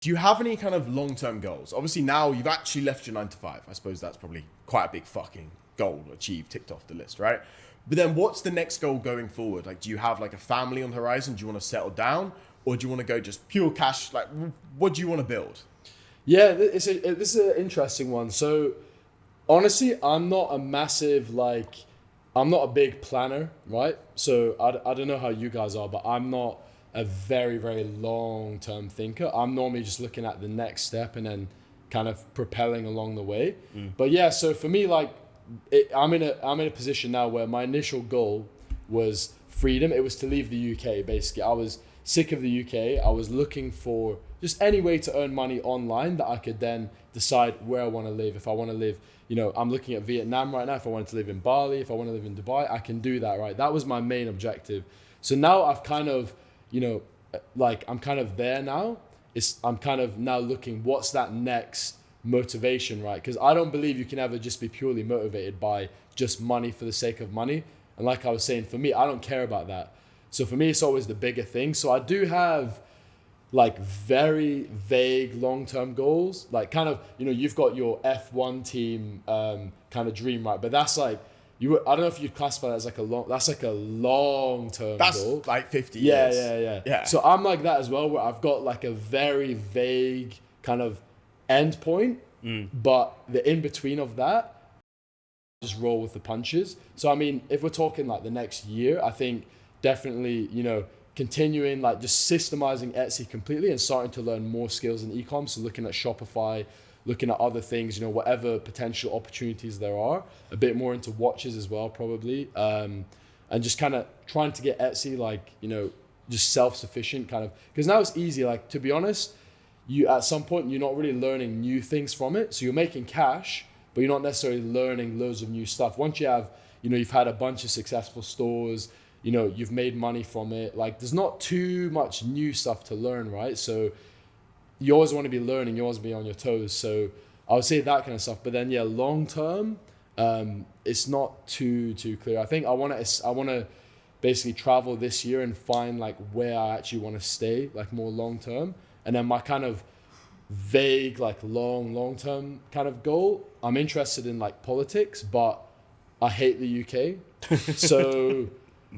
Do you have any kind of long-term goals? Obviously now you've actually left your 9 to 5. I suppose that's probably quite a big fucking goal achieved, ticked off the list, right? But then what's the next goal going forward? Like, do you have like a family on the horizon? Do you want to settle down? Or do you want to go just pure cash? Like, what do you want to build? Yeah, this is an interesting one. So honestly, I'm not a big planner, right? So I don't know how you guys are, but I'm not a very, very long-term thinker. I'm normally just looking at the next step and then kind of propelling along the way. But yeah, so for me, like, I'm in a position now where my initial goal was freedom. It was to leave the UK, basically. I was sick of the UK. I was looking for just any way to earn money online that I could then decide where I want to live. If I want to live, I'm looking at Vietnam right now. If I wanted to live in Bali, if I want to live in Dubai, I can do that, right? That was my main objective. So now I've kind of, I'm kind of there now. I'm kind of now looking, what's that next motivation, right? Because I don't believe you can ever just be purely motivated by just money for the sake of money. And like I was saying, for me, I don't care about that. So for me, it's always the bigger thing. So I do have like very vague long-term goals, like kind of, you've got your F1 team kind of dream, right? But that's like, I don't know if you'd classify that as like a long-term goal. That's like 50 years. Yeah. So I'm like that as well, where I've got like a very vague kind of end point, but the in-between of that, just roll with the punches. So I mean, if we're talking like the next year, I think definitely, continuing like just systemizing Etsy completely and starting to learn more skills in e-com. So looking at Shopify, looking at other things, whatever potential opportunities there are, a bit more into watches as well, probably. And just kind of trying to get Etsy, like, just self-sufficient kind of, because now it's easy. Like, to be honest, at some point, you're not really learning new things from it. So you're making cash, but you're not necessarily learning loads of new stuff. Once you have, you've had a bunch of successful stores, you've made money from it. Like, there's not too much new stuff to learn, right? So you always want to be learning, you always be on your toes. So I would say that kind of stuff. But then, yeah, long term, it's not too clear. I think I want to basically travel this year and find like where I actually want to stay, like more long term. And then my kind of vague, like long term kind of goal, I'm interested in like politics, but I hate the UK. So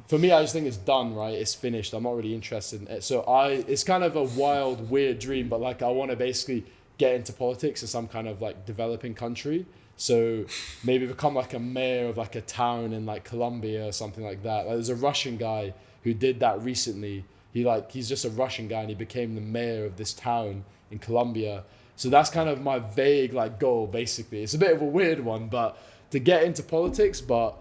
for me, I just think it's done, right? It's finished. I'm not really interested in it. So it's kind of a wild, weird dream, but like I want to basically get into politics in some kind of like developing country. So maybe become like a mayor of like a town in like Colombia or something like that. Like, there's a Russian guy who did that recently. He's just a Russian guy and he became the mayor of this town in Colombia. So that's kind of my vague like goal, basically. It's a bit of a weird one, but to get into politics, but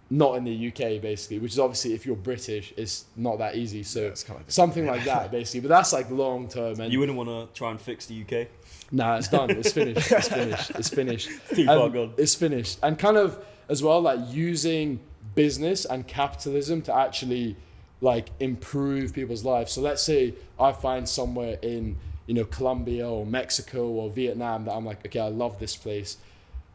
not in the UK, basically, which is obviously, if you're British, it's not that easy. So yeah, it's kind of something like that, basically. But that's like long term. And you wouldn't want to try and fix the UK? Nah, it's done. It's finished. It's finished. Too far gone. It's finished. And kind of as well, like using business and capitalism to actually like improve people's lives. So let's say I find somewhere in, Colombia or Mexico or Vietnam that I'm like, okay, I love this place.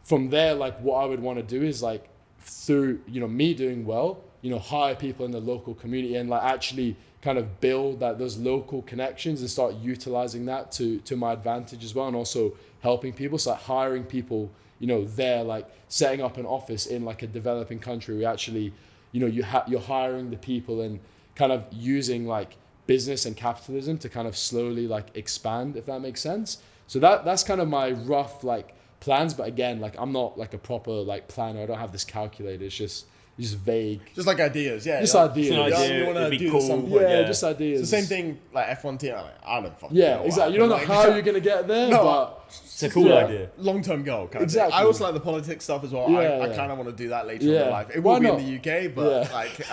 From there, like what I would want to do is like, through me doing well, hire people in the local community and like actually kind of build those local connections and start utilizing that to my advantage as well, and also helping people. So like hiring people there, like setting up an office in like a developing country. We actually you're hiring the people and kind of using like business and capitalism to kind of slowly like expand, if that makes sense. So that's kind of my rough like plans, but again, like I'm not like a proper like planner. I don't have this calculator. It's just vague. Just like ideas, yeah. Just ideas. An idea, you want to do cool. something. Yeah, just ideas. It's the same thing like F1 team. I don't fucking Yeah, know. exactly. You don't know Like, how you're gonna get there, No, but It's a cool idea. long-term goal kind Exactly. of thing. I also like the politics stuff as well. Yeah, I yeah. kind of want to do that later Yeah. in my life. It Why will be not? in the UK, but Yeah. like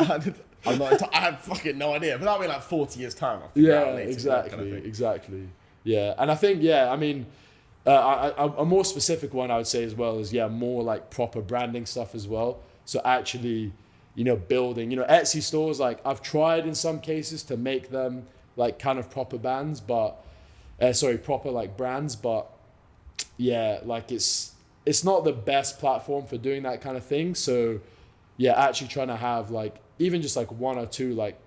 I have fucking no idea. But that'll be like 40 years time. I'll figure out yeah, later, exactly, kind of thing. exactly. Yeah, and I think I mean, a more specific one I would say as well is more like proper branding stuff as well. So actually, building, Etsy stores, like I've tried in some cases to make them like kind of proper brands, but proper like brands, but yeah, like it's not the best platform for doing that kind of thing. So actually trying to have like even just like one or two like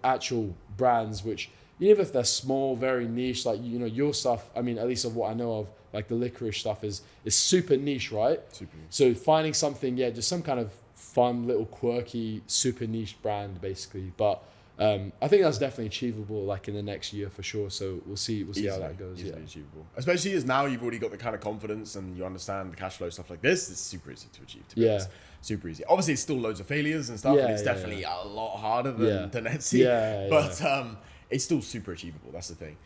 actual brands which even if they're small, very niche, like, you know, your stuff, I mean, at least of what I know of, like the licorice stuff is super niche, right? Super niche. So finding something, yeah, just some kind of fun, little quirky, super niche brand, basically. But I think that's definitely achievable, like in the next year for sure. So we'll see how that goes. Easily Yeah. achievable. Especially as now you've already got the kind of confidence and you understand the cash flow stuff like this. It's super easy to achieve. To be Yeah. honest. Super easy. Obviously, it's still loads of failures and stuff, Yeah, and it's yeah, definitely a lot harder than Yeah. Etsy. Yeah, But it's still super achievable. That's the thing.